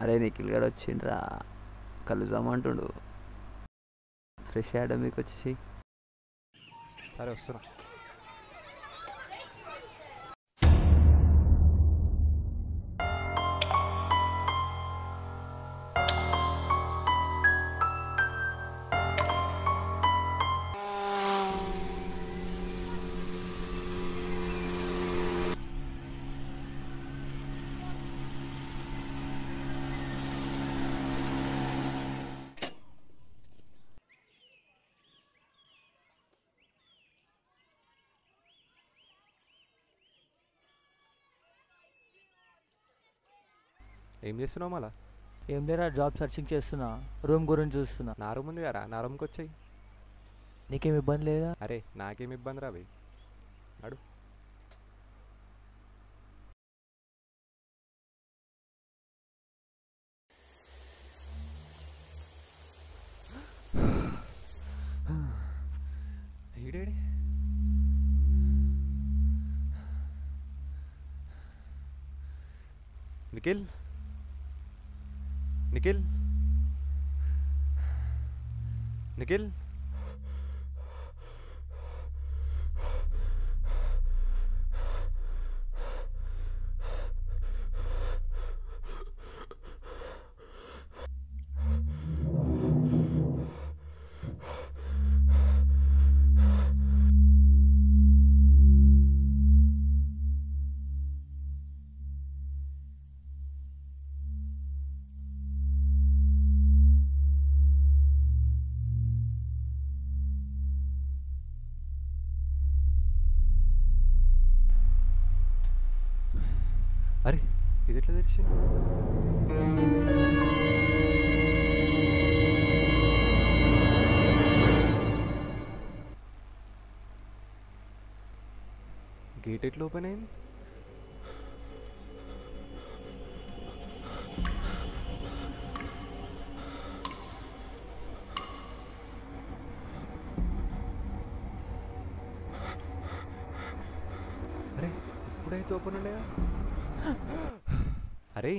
అరే నిఖిల్ గడు వచ్చిండ్రా, కలుద్దామంటుండు. ఫ్రెష్ అకాడమీకి వచ్చేసి. సరే వస్తున్నా. ఏం చేస్తున్నావు మళ్ళా? ఏం లేరా, జాబ్ సర్చింగ్ చేస్తున్నా, రూమ్ గురించి చూస్తున్నా. నా రూమ్ ఉంది కదా, నా రూమ్కి వచ్చాయి. నీకేం ఇబ్బంది లేదా? అరే నాకేం ఇబ్బంది రా భయ్, అడు. ఈడేడి నిఖిల్, నిఖిల్, నిఖిల్. అరే ఇది ఎట్లా తెచ్చి? గేట్ ఎట్లా ఓపెన్ అయింది? అరే ఇప్పుడైతే ఓపెన్ ఉండేగా. అరే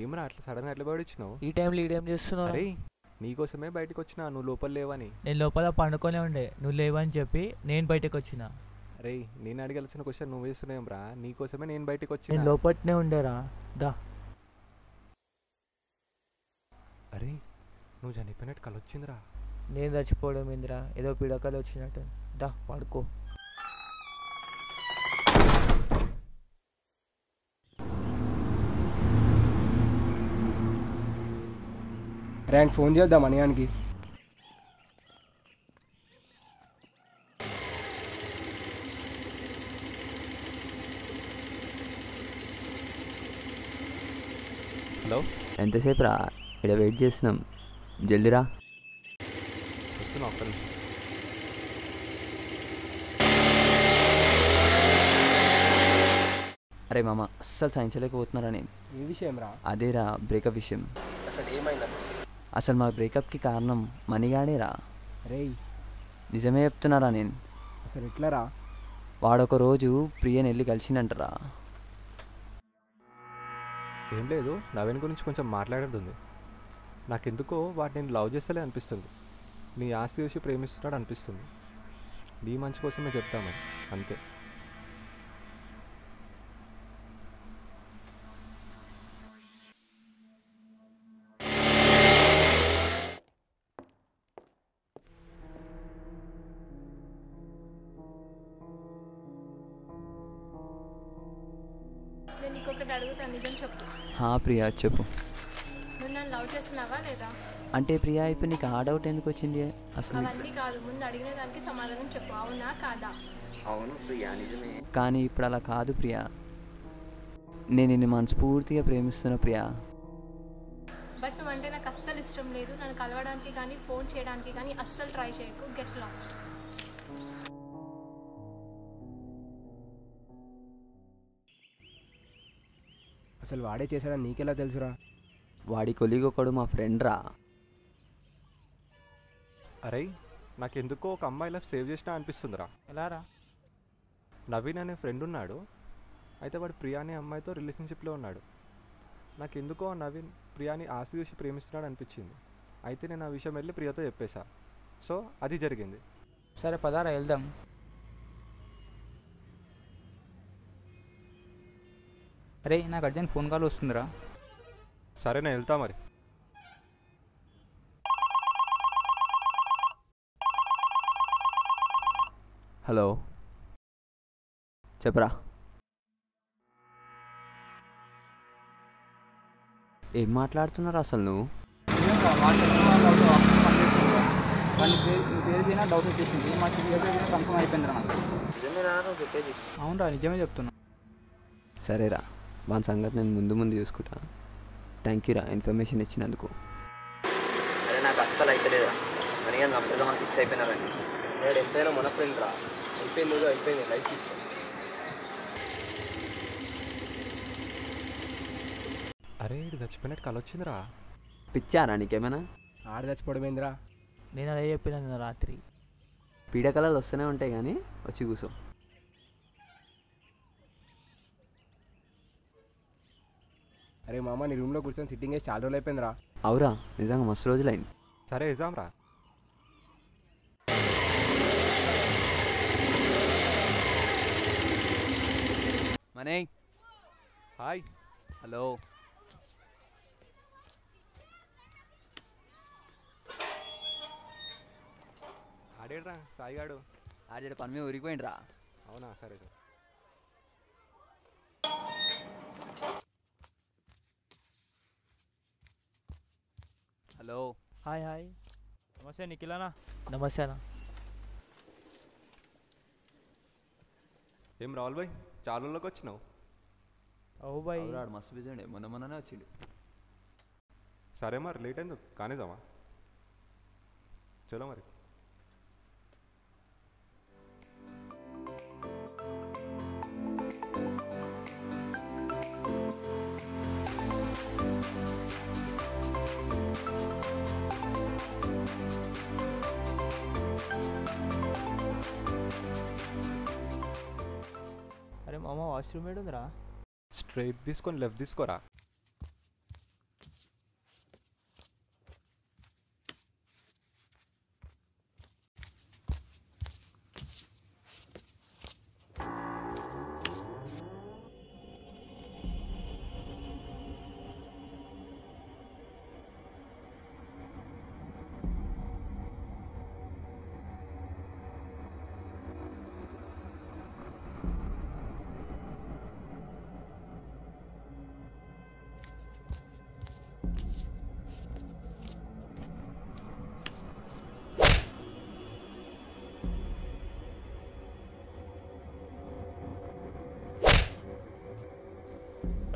ఏమరా అట్లా సడన్గా అట్లా బయట వచ్చినావు? ఈ టైంలో ఈడేం చేస్తున్నావు? అరే నీకోసమే బయటకు వచ్చినా, నువ్వు లోపల లేవని. నేను లోపల పండుకొనే ఉండే, నువ్వు లేవని చెప్పి నేను బయటకు వచ్చిన. అరే నేను అడగాల్సిన క్వశ్చన్ నువ్వు వేస్తున్నావు రా, నీకోసమే నేను బయటకు నేను వచ్చిన. లోపట్నే ఉండేరా. దా. అరే నువ్వు చనిపోయినట్టు కళ వచ్చిందిరా. నేను చచ్చిపోవడం ఏందిరా, ఏదో పిడకలు వచ్చినట్టు. దా పడుకో. ర్యాంక్ ఫోన్ చేద్దాం అనియానికి. హలో, ఎంతసేపు రా, ఇక్కడ వెయిట్ చేస్తున్నాం, జల్దిరా. వస్తున్నా ఒక్క నిమిషం. అరే మామ అస్సలు సహించలేకపోతున్నారా నేను. ఏ విషయం రా? అదేరా బ్రేకప్ విషయం. అసలు ఏమైందా? అసలు మా బ్రేకప్కి కారణం మనీగాడేరా. రే నిజమే చెప్తున్నారా నేను. అసలు ఎట్లా రా? వాడొక రోజు ప్రియని వెళ్ళి కలిసిండంటరా. ఏం లేదు, నవీన్ గురించి కొంచెం మాట్లాడేది ఉంది. నాకెందుకో వాడు నేను లవ్ చేస్తలే అనిపిస్తుంది. నీ ఆస్తి చూసి ప్రేమిస్తున్నాడు అనిపిస్తుంది. నీ మంచి కోసమే చెప్తామని అంతే. నేను ఇంకొకటి అడుగుతాను, నిజం చెప్పు. ప్రియా చెప్పు. నువ్వు నన్ను లవ్ చేస్తున్నావా లేదా? అంటే ప్రియా ఇప్పుడు నీకు ఆ డౌట్ ఎందుకు వచ్చింది అసలు? అవన్నీ కాదు, ముందు అడిగిన దానికి సమాధానం చెప్పు, అవునా కాదా? అవును ప్రియా నిజమే. కానీ ఇప్పుడు అలా కాదు ప్రియా, నేను నిన్ను మనస్ఫూర్తిగా ప్రేమిస్తున్నా ప్రియా. బట్ నువ్వంటే నాకు అస్సలు ఇష్టం లేదు. నన్ను కలవడానికి కానీ ఫోన్ చేయడానికి కానీ అస్సలు ట్రై చేయకు. Get lost. అసలు వాడే చేశాడని నీకెలా తెలుసురా? వాడి కొలీగ్ ఒకడు మా ఫ్రెండ్ రా. అరే నాకెందుకో ఒక అమ్మాయి లైఫ్ సేవ్ చేసినా అనిపిస్తుందిరా. ఎలా రా? నవీన్ అనే ఫ్రెండ్ ఉన్నాడు, అయితే వాడు ప్రియా అనే అమ్మాయితో రిలేషన్షిప్లో ఉన్నాడు. నాకెందుకో నవీన్ ప్రియాని ఆస్తి చూసి ప్రేమిస్తున్నాడు అనిపించింది. అయితే నేను ఆ విషయం వెళ్ళి ప్రియతో చెప్పేశా. సో అది జరిగింది. సరే పదారా వెళ్దాం. అరే నాకు అర్జెంట్ ఫోన్ కాల్ వస్తుందిరా. సరే నేను వెళ్తా మరి. హలో, చెప్పరా. ఏం మాట్లాడుతున్నారు అసలు నువ్వు? డౌట్ వచ్చేసింది, మాకు కన్ఫర్మ్ అయిపోయిందిరా నాకు. అవునరా, నిజమే చెప్తున్నా. సరేరా, వాని సంగతి నేను ముందు ముందు చూసుకుంటా. థ్యాంక్ యూరా ఇన్ఫర్మేషన్ ఇచ్చినందుకు. అరే నాకు అస్సలు అయితే లేదా అని కానీ నమ్మకం మనం ఫిక్స్ అయిపోయినారండి. నేను ఎంతైనా మన ఫ్రెండ్ రా. అయిపోయింది ఏదో అయిపోయింది, లైఫ్ తీసుకో. అరే ఇది చచ్చిపోయినట్టు కల వచ్చిందిరా. పిచ్చారా నీకేమైనా? ఆడ చచ్చిపోవడమేందిరా? నేను అదే చెప్పిన నిన్న రాత్రి. పీడకలలు వస్తూనే ఉంటాయి కానీ వచ్చి కూర్చో. అరే మామ, నీ రూమ్లో కూర్చొని సిట్టింగ్ వేసి చాలా రోజులు అయిపోయిందిరా. అవురా, నిజంగా మస్తు రోజులైంది. సరే ఎగ్జామ్ రా. మనే, హాయ్. హలో. ఆడేడ్రా సాయిగాడు? ఆడ పని మీద ఊరికిపోయిండ్రా. అవునా, సరే సార్. హలో. Hi hi. నమస్తే నిఖిలనా. నమస్తే అన్న. ఏం రాహుల్ భాయ్, చాలా రోజులకు వచ్చినావు? అవు బాయ్. ఆడు మస్తు బిజీ ఉండే, మొన్ననే వచ్చిండు. సరే మరి లేట్ అయింది కానిద్దామా? చలో మరి. అరే మామ, వాష్రూమ్ ఏడుందిరా? స్ట్రైట్ తీసుకొని లెఫ్ట్ తీసుకోరా.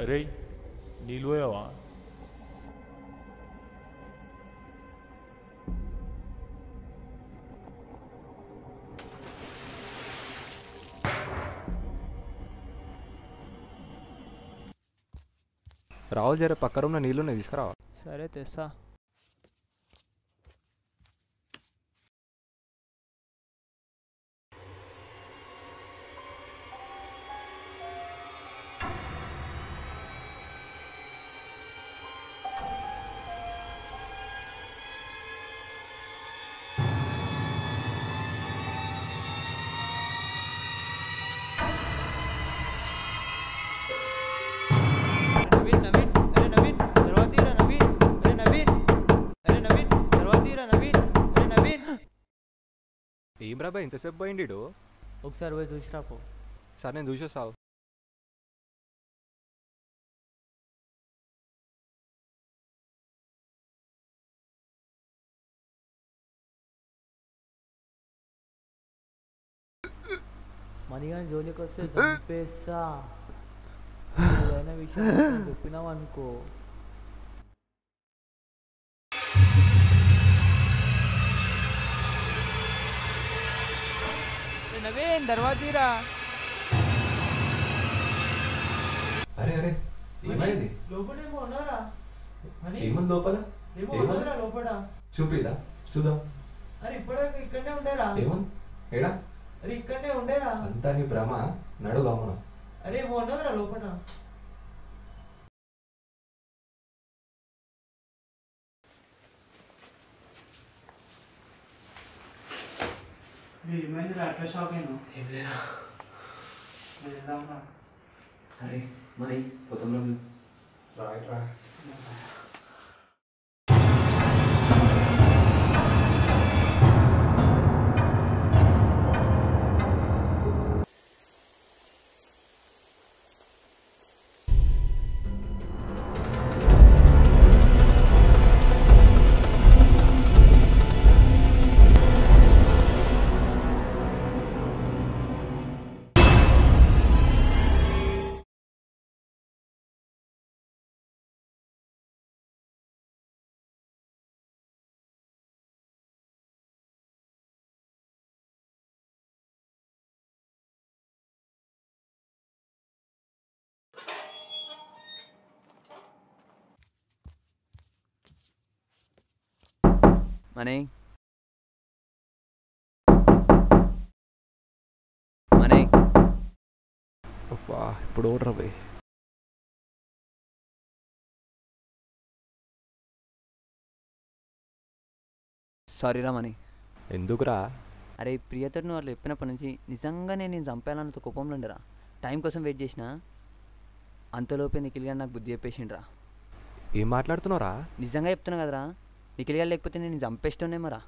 అరే నీళ్ళు పోయావా? రాహుల్ జర పక్క రూమ్లో నీళ్ళున్నాయి, తీసుకురావా? సరే తెస్తా. ఏం రాబాయ్ ఇంతసేపు పోయిండి? ఒకసారి పోయి చూసిరా పో. సార్ నేను చూసేసావు. మనీగా జోలికి వస్తే చంపేస్తా. ఏదైనా విషయం చెప్పినావు అనుకో. నవీన్ దర్వాతీరా. అరే అరే ఏమైంది? లోపలేమో ఉన్నారా? ఏముంది లోపల? లోపల చూపిదా, చూద్దాం. అరే ఇప్పటిదాకా ఇక్కడనే ఉండేరా? ఏముంది ఏడా? అరే ఇక్కడనే ఉండేరా? అంతా నీ భ్రమ, నడుగా మనం. అరే ఏమో ఉన్నదిరా లోపల. ఏమైంది అట్లా షాక్ అయినా ఏం లేదా వెళ్దాంరా అరే మరి పొద్దున్న రైట్ రా. మనీ మనీ అబ్బా ఇప్పుడు ఓడరా పోయి. సారీరా మనీ. ఎందుకురా? అరే ప్రియతడు నువ్వు అట్లా చెప్పినప్పటి నుంచి నిజంగానే నేను చంపేయాలన్నంత కోపంలో ఉండరా. టైం కోసం వెయిట్ చేసిన అంతలోపే నిఖిల్ గారు నాకు బుద్ధి చెప్పేసిండ్రా. ఏం మాట్లాడుతున్నావురా? నిజంగా చెప్తున్నా కదరా, నిఖిల్ గారు లేకపోతే నేను చంపేస్తుండే మరా.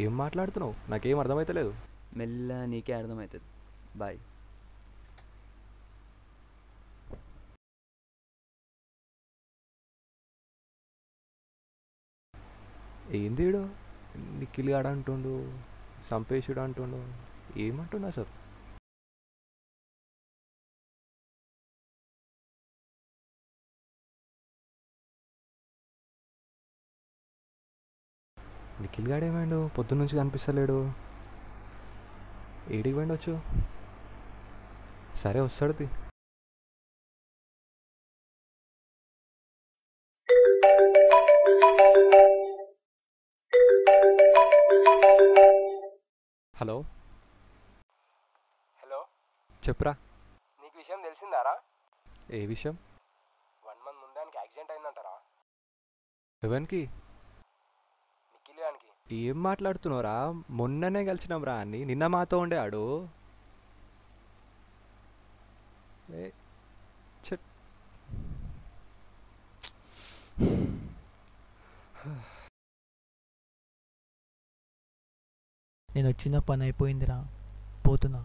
ఏం మాట్లాడుతున్నావు? నాకేం అర్థమైతలేదు. మెల్ల నీకే అర్థమవుతుంది. బాయ్. ఏంది వీడు? నిఖిల్ గాడు అంటుండు, సంపేషుడు అంటుండు, ఏమంటుండు అసలు? నిఖిల్ గాడు ఏమైండు? పొద్దున్న నుంచి కనిపిస్తలేడు. ఏడికి పోయిండొచ్చు? సరే వస్తాడు. హలో హలో, చెప్పురా. నీకు విషయం తెలిసిందారా? ఏ విషయం? 1 month ముందానికి యాక్సిడెంట్ అయిందంటారా ఎవరికి? నిఖిల్ గానికి. ఏం మాట్లాడుతున్నావురా? మొన్ననే కలిసినాం రా అని. నిన్న మాతో ఉండే ఆడు. ఏ చెట్. నేను వచ్చిన పని అయిపోయిందిరా, పోతున్నా.